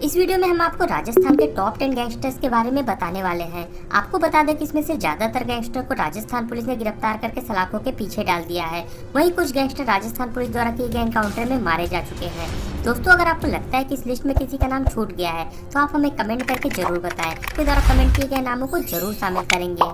इस वीडियो में हम आपको राजस्थान के टॉप 10 गैंगस्टर्स के बारे में बताने वाले हैं। आपको बता दें कि इसमें से ज्यादातर गैंगस्टर को राजस्थान पुलिस ने गिरफ्तार करके सलाखों के पीछे डाल दिया है। वहीं कुछ गैंगस्टर राजस्थान पुलिस द्वारा किए गए एनकाउंटर में मारे जा चुके हैं। दोस्तों, अगर आपको लगता है कि इस लिस्ट में किसी का नाम छूट गया है तो आप हमें कमेंट करके जरूर बताएं। इसके द्वारा कमेंट किए गए नामों को जरूर शामिल करेंगे।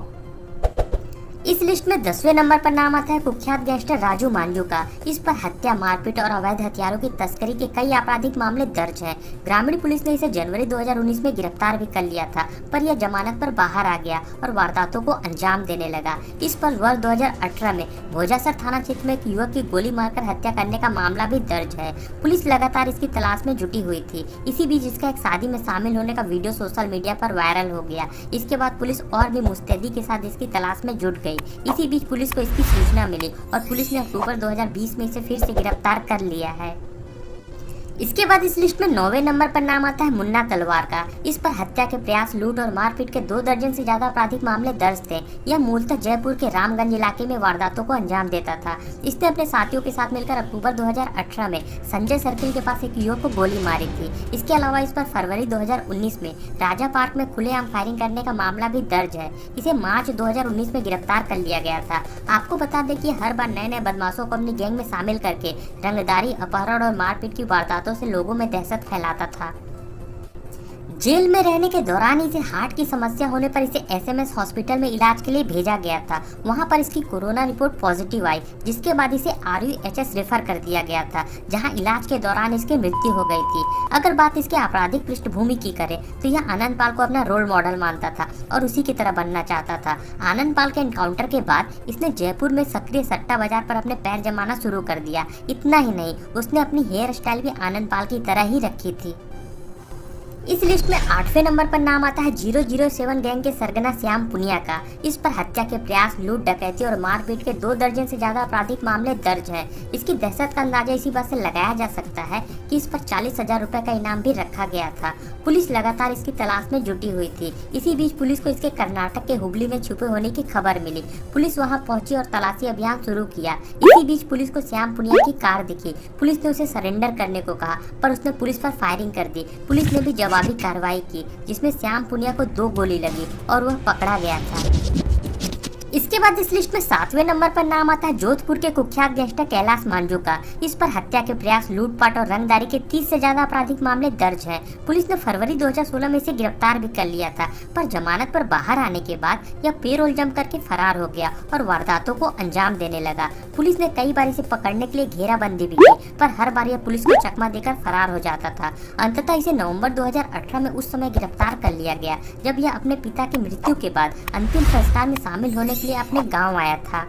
इस लिस्ट में 10वें नंबर पर नाम आता है कुख्यात गैंगस्टर राजू मांझू का। इस पर हत्या, मारपीट और अवैध हथियारों की तस्करी के कई आपराधिक मामले दर्ज हैं। ग्रामीण पुलिस ने इसे जनवरी 2019 में गिरफ्तार भी कर लिया था, पर यह जमानत पर बाहर आ गया और वारदातों को अंजाम देने लगा। इस पर वर्ष 2018 में भोजासर थाना क्षेत्र में एक युवक की गोली मारकर हत्या करने का मामला भी दर्ज है। पुलिस लगातार इसकी तलाश में जुटी हुई थी। इसी बीच इसका एक शादी में शामिल होने का वीडियो सोशल मीडिया पर वायरल हो गया। इसके बाद पुलिस और भी मुस्तैदी के साथ इसकी तलाश में जुट गई। इसी बीच पुलिस को इसकी सूचना मिली और पुलिस ने अक्टूबर 2020 में इसे फिर से गिरफ्तार कर लिया है। इसके बाद इस लिस्ट में 9वें नंबर पर नाम आता है मुन्ना तलवार का। इस पर हत्या के प्रयास, लूट और मारपीट के 2 दर्जन से ज्यादा आपराधिक मामले दर्ज थे। यह मूलतः जयपुर के रामगंज इलाके में वारदातों को अंजाम देता था। इसने अपने साथियों के साथ मिलकर अक्टूबर 2018 में संजय सर्किल के पास एक युवक को गोली मारी थी। इसके अलावा इस पर फरवरी 2019 में राजा पार्क में खुलेआम फायरिंग करने का मामला भी दर्ज है। इसे मार्च 2019 में गिरफ्तार कर लिया गया था। आपको बता दें कि हर बार नए नए बदमाशों को अपनी गैंग में शामिल करके रंगदारी, अपहरण और मारपीट की वारदातों से लोगों में दहशत फैलाता था। जेल में रहने के दौरान इसे हार्ट की समस्या होने पर इसे एसएमएस हॉस्पिटल में इलाज के लिए भेजा गया था। वहां पर इसकी कोरोना रिपोर्ट पॉजिटिव आई, जिसके बाद इसे RUHS रेफर कर दिया गया था, जहां इलाज के दौरान इसकी मृत्यु हो गई थी। अगर बात इसके आपराधिक पृष्ठभूमि की करें तो यह आनंद पाल को अपना रोल मॉडल मानता था और उसी की तरह बनना चाहता था। आनंद पाल के एनकाउंटर के बाद इसने जयपुर में सक्रिय सट्टा बाजार पर अपने पैर जमाना शुरू कर दिया। इतना ही नहीं, उसने अपनी हेयर स्टाइल भी आनंद पाल की तरह ही रखी थी। इस लिस्ट में 8वें नंबर पर नाम आता है 007 गैंग के सरगना श्याम पुनिया का। इस पर हत्या के प्रयास, लूट, डकैती और मारपीट के 2 दर्जन से ज्यादा आपराधिक मामले दर्ज हैं। इसकी दहशत का अंदाजा इसी बात से लगाया जा सकता है कि इस पर 40,000 रुपए का इनाम भी रखा गया था। पुलिस लगातार इसकी तलाश में जुटी हुई थी। इसी बीच पुलिस को इसके कर्नाटक के हुबली में छुपे होने की खबर मिली। पुलिस वहां पहुंची और तलाशी अभियान शुरू किया। इसी बीच पुलिस को श्याम पुनिया की कार दिखी। पुलिस ने उसे सरेंडर करने को कहा, पर उसने पुलिस पर फायरिंग कर दी। पुलिस ने भी जवाबी कार्रवाई की, जिसमें श्याम पुनिया को 2 गोली लगी और वह पकड़ा गया था। इसके बाद इस लिस्ट में 7वें नंबर पर नाम आता है जोधपुर के कुख्यात गैंगस्टर कैलाश मांझू का। इस पर हत्या के प्रयास, लूटपाट और रंगदारी के 30 से ज्यादा आपराधिक मामले दर्ज हैं। पुलिस ने फरवरी 2016 में इसे गिरफ्तार भी कर लिया था, पर जमानत पर बाहर आने के बाद यह पेरोल जम करके फरार हो गया और वारदातों को अंजाम देने लगा। पुलिस ने कई बार इसे पकड़ने के लिए घेराबंदी भी की, पर हर बार यह पुलिस को चकमा देकर फरार हो जाता था। अंततः इसे नवंबर 2018 में उस समय गिरफ्तार कर लिया गया, जब यह अपने पिता की मृत्यु के बाद अंतिम संस्कार में शामिल होने के लिए अपने गांव आया था।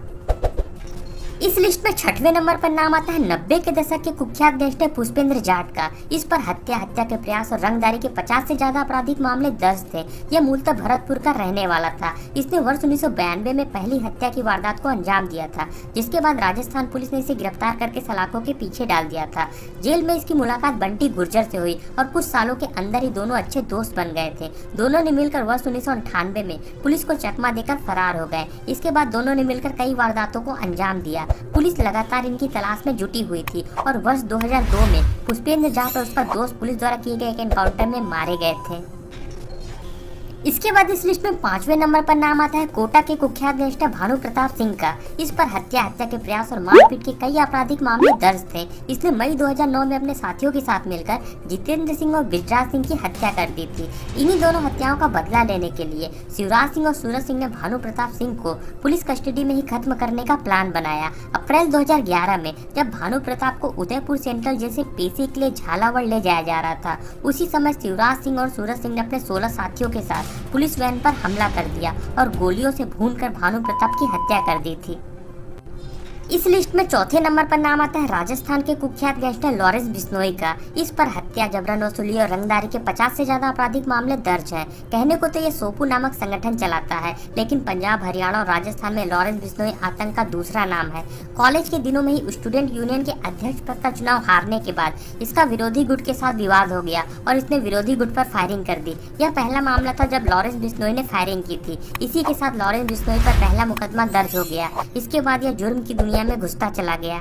इस लिस्ट में 6वें नंबर पर नाम आता है 90 के दशक के कुख्यात गैंगस्टर पुष्पेंद्र जाट का। इस पर हत्या के प्रयास और रंगदारी के 50 से ज्यादा आपराधिक मामले दर्ज थे। यह मूलतः भरतपुर का रहने वाला था। इसने वर्ष 1992 में पहली हत्या की वारदात को अंजाम दिया था, जिसके बाद राजस्थान पुलिस ने इसे गिरफ्तार करके सलाखों के पीछे डाल दिया था। जेल में इसकी मुलाकात बंटी गुर्जर से हुई और कुछ सालों के अंदर ही दोनों अच्छे दोस्त बन गए थे। दोनों ने मिलकर वर्ष 1998 में पुलिस को चकमा देकर फरार हो गए। इसके बाद दोनों ने मिलकर कई वारदातों को अंजाम दिया। पुलिस लगातार इनकी तलाश में जुटी हुई थी और वर्ष 2002 में पुष्पेंद्र जाट और उसका दोस्त पुलिस द्वारा किए गए एक एनकाउंटर में मारे गए थे। इसके बाद इस लिस्ट में 5वें नंबर पर नाम आता है कोटा के कुख्यात गैंगस्टर भानु प्रताप सिंह का। इस पर हत्या के प्रयास और मारपीट के कई आपराधिक मामले दर्ज थे। इसने मई 2009 में अपने साथियों के साथ मिलकर जितेंद्र सिंह और बृजराज सिंह की हत्या कर दी थी। इन्हीं दोनों हत्याओं का बदला लेने के लिए शिवराज सिंह और सूरज सिंह ने भानु प्रताप सिंह को पुलिस कस्टडी में ही खत्म करने का प्लान बनाया। अप्रैल 2011 में जब भानु प्रताप को उदयपुर सेंट्रल जेल से पेशी के लिए झालावाड़ ले जाया जा रहा था, उसी समय शिवराज सिंह और सूरज सिंह ने अपने 16 साथियों के साथ पुलिस वैन पर हमला कर दिया और गोलियों से भूनकर भानु प्रताप की हत्या कर दी थी। इस लिस्ट में 4थे नंबर पर नाम आता है राजस्थान के कुख्यात गैंगस्टर लॉरेंस बिश्नोई का। इस पर हत्या, जबरन वसूली और रंगदारी के 50 से ज्यादा आपराधिक मामले दर्ज हैं। कहने को तो ये सोपू नामक संगठन चलाता है, लेकिन पंजाब, हरियाणा और राजस्थान में लॉरेंस बिश्नोई आतंक का दूसरा नाम है। कॉलेज के दिनों में ही स्टूडेंट यूनियन के अध्यक्ष पद का चुनाव हारने के बाद इसका विरोधी गुट के साथ विवाद हो गया और इसने विरोधी गुट पर फायरिंग कर दी। यह पहला मामला था जब लॉरेंस बिश्नोई ने फायरिंग की थी। इसी के साथ लॉरेंस बिश्नोई पर पहला मुकदमा दर्ज हो गया। इसके बाद यह जुर्म की दुनिया में घुसता चला गया।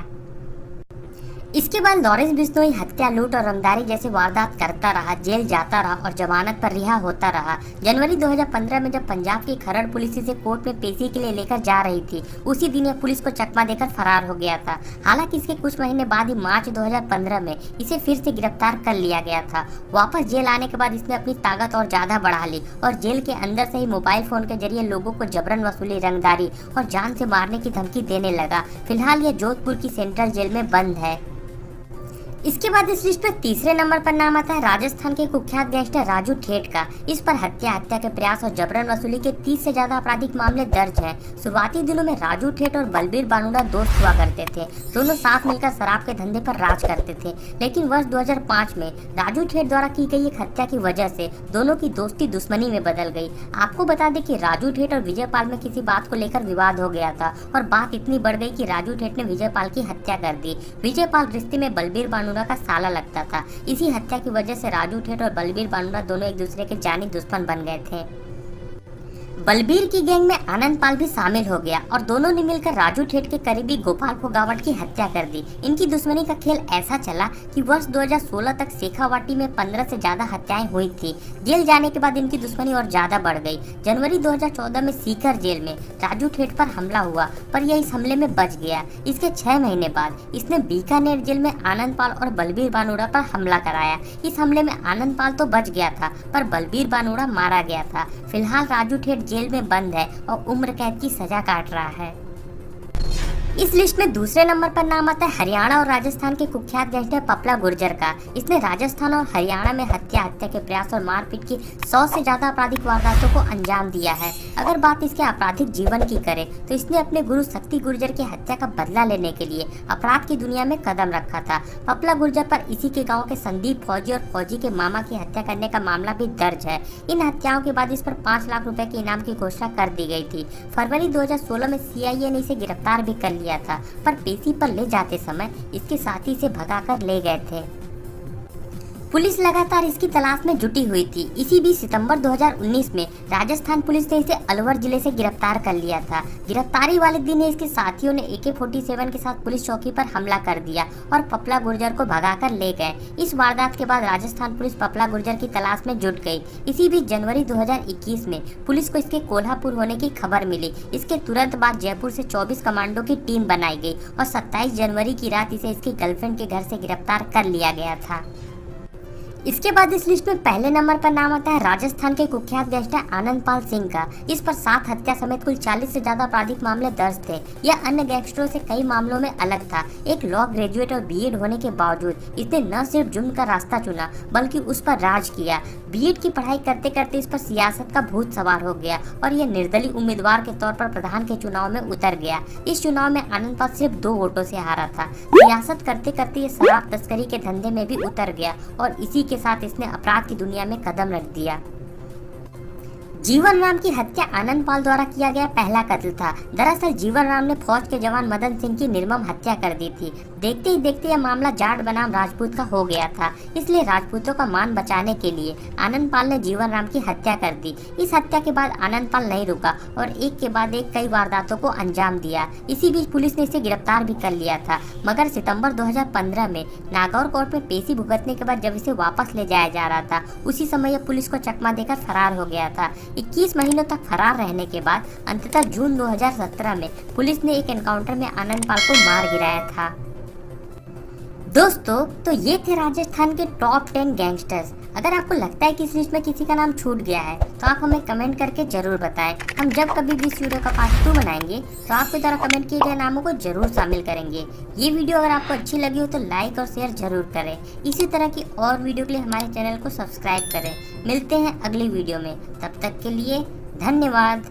इसके बाद लॉरेंस बिश्नोई हत्या, लूट और रंगदारी जैसे वारदात करता रहा, जेल जाता रहा और जमानत पर रिहा होता रहा। जनवरी 2015 में जब पंजाब की खरड़ पुलिस इसे कोर्ट में पेशी के लिए लेकर जा रही थी, उसी दिन यह पुलिस को चकमा देकर फरार हो गया था। हालांकि इसके कुछ महीने बाद ही मार्च 2015 में इसे फिर से गिरफ्तार कर लिया गया था। वापस जेल आने के बाद इसने अपनी ताकत और ज्यादा बढ़ा ली और जेल के अंदर से ही मोबाइल फोन के जरिए लोगों को जबरन वसूली, रंगदारी और जान से मारने की धमकी देने लगा। फिलहाल यह जोधपुर की सेंट्रल जेल में बंद है। इसके बाद इस लिस्ट में तीसरे नंबर पर नाम आता है राजस्थान के कुख्यात गैंगस्टर राजू ठेठ का। इस पर हत्या के प्रयास और जबरन वसूली के 30 से ज्यादा आपराधिक मामले दर्ज हैं। शुरुआती दिनों में राजू ठेठ और बलबीर बानुड़ा दोस्त हुआ करते थे। दोनों साथ मिलकर शराब के धंधे पर राज करते थे, लेकिन वर्ष 2005 में राजू ठेठ द्वारा की गई एक हत्या की वजह से दोनों की दोस्ती दुश्मनी में बदल गई। आपको बता दें कि राजू ठेठ और विजय पाल में किसी बात को लेकर विवाद हो गया था और बात इतनी बढ़ गई कि राजू ठेठ ने विजय पाल की हत्या कर दी। विजय पाल रिश्ते में बलबीर बानुड़ा का साला लगता था। इसी हत्या की वजह से राजू ठेठ और बलबीर बानुड़ा दोनों एक दूसरे के जानी दुश्मन बन गए थे। बलबीर की गैंग में आनंद पाल भी शामिल हो गया और दोनों ने मिलकर राजू ठेठ के करीबी गोपाल फोगावट की हत्या कर दी। इनकी दुश्मनी का खेल ऐसा चला कि वर्ष 2016 तक शेखावाटी में 15 से ज्यादा हत्याएं हुई थी। जेल जाने के बाद इनकी दुश्मनी और ज्यादा बढ़ गई। जनवरी 2014 में सीकर जेल में राजू ठेठ पर हमला हुआ, पर यह इस हमले में बच गया। इसके 6 महीने बाद इसने बीकानेर जेल में आनंद पाल और बलबीर बानुड़ा पर हमला कराया। इस हमले में आनंद पाल तो बच गया था, पर बलबीर बानुड़ा मारा गया था। फिलहाल राजू ठेठ जेल में बंद है और उम्र कैद की सजा काट रहा है। इस लिस्ट में दूसरे नंबर पर नाम आता है हरियाणा और राजस्थान के कुख्यात गैंगस्टर पपला गुर्जर का। इसने राजस्थान और हरियाणा में हत्या के प्रयास और मारपीट की 100 से ज्यादा आपराधिक वारदातों को अंजाम दिया है। अगर बात इसके आपराधिक जीवन की करें तो इसने अपने गुरु शक्ति गुर्जर की हत्या का बदला लेने के लिए अपराध की दुनिया में कदम रखा था। पपला गुर्जर पर इसी के गाँव के संदीप फौजी और फौजी के मामा की हत्या करने का मामला भी दर्ज है। इन हत्याओं के बाद इस पर 5 लाख रुपए के इनाम की घोषणा कर दी गई थी। फरवरी 2016 में CIA ने इसे गिरफ्तार भी कर लिया था, पर पेशी पर ले जाते समय इसके साथी से भगाकर ले गए थे। पुलिस लगातार इसकी तलाश में जुटी हुई थी। इसी बीच सितंबर 2019 में राजस्थान पुलिस ने इसे अलवर जिले से गिरफ्तार कर लिया था। गिरफ्तारी वाले दिन इसके साथियों ने AK-47 के साथ पुलिस चौकी पर हमला कर दिया और पपला गुर्जर को भगाकर ले गए। इस वारदात के बाद राजस्थान पुलिस पपला गुर्जर की तलाश में जुट गई। इसी बीच जनवरी 2021 में पुलिस को इसके कोल्हापुर होने की खबर मिली। इसके तुरंत बाद जयपुर से 24 कमांडो की टीम बनाई गई और 27 जनवरी की रात इसे इसकी गर्लफ्रेंड के घर से गिरफ्तार कर लिया गया था। इसके बाद इस लिस्ट में पहले नंबर पर नाम आता है राजस्थान के कुख्यात गैंगस्टर आनंद पाल सिंह का। इस पर 7 हत्या समेत कुल 40 से ज्यादा आपराधिक मामले दर्ज थे। यह अन्य गैंगस्टरों से कई मामलों में अलग था। एक लॉ ग्रेजुएट और B.Ed होने के बावजूद इसने न सिर्फ जुर्म का रास्ता चुना बल्कि उस पर राज किया। B.Ed की पढ़ाई करते करते इस पर सियासत का भूत सवार हो गया और यह निर्दलीय उम्मीदवार के तौर पर प्रधान के चुनाव में उतर गया। इस चुनाव में आनंद पाल सिर्फ 2 वोटों से हारा था। सियासत करते करते ये शराब तस्करी के धंधे में भी उतर गया और इसी के साथ इसने अपराध की दुनिया में कदम रख दिया। जीवन राम की हत्या आनंद पाल द्वारा किया गया पहला कत्ल था। दरअसल जीवन राम ने फौज के जवान मदन सिंह की निर्मम हत्या कर दी थी। देखते ही देखते यह मामला जाट बनाम राजपूत का हो गया था। इसलिए राजपूतों का मान बचाने के लिए आनंद पाल ने जीवन राम की हत्या कर दी। इस हत्या के बाद आनंद पाल नहीं रुका और एक के बाद एक कई वारदातों को अंजाम दिया। इसी बीच पुलिस ने इसे गिरफ्तार भी कर लिया था, मगर सितंबर 2015 में नागौर कोर्ट में पेशी भुगतने के बाद जब इसे वापस ले जाया जा रहा था, उसी समय यह पुलिस को चकमा देकर फरार हो गया था। 21 महीनों तक फरार रहने के बाद अंततः जून 2017 में पुलिस ने एक एनकाउंटर में आनंद पाल को मार गिराया था। दोस्तों, तो ये थे राजस्थान के टॉप 10 गैंगस्टर्स। अगर आपको लगता है कि इस लिस्ट में किसी का नाम छूट गया है तो आप हमें कमेंट करके जरूर बताएं। हम जब कभी भी इस वीडियो का पार्ट 2 बनाएंगे तो आपके द्वारा कमेंट किए गए नामों को जरूर शामिल करेंगे। ये वीडियो अगर आपको अच्छी लगी हो तो लाइक और शेयर जरूर करें। इसी तरह की और वीडियो के लिए हमारे चैनल को सब्सक्राइब करें। मिलते हैं अगली वीडियो में, तब तक के लिए धन्यवाद।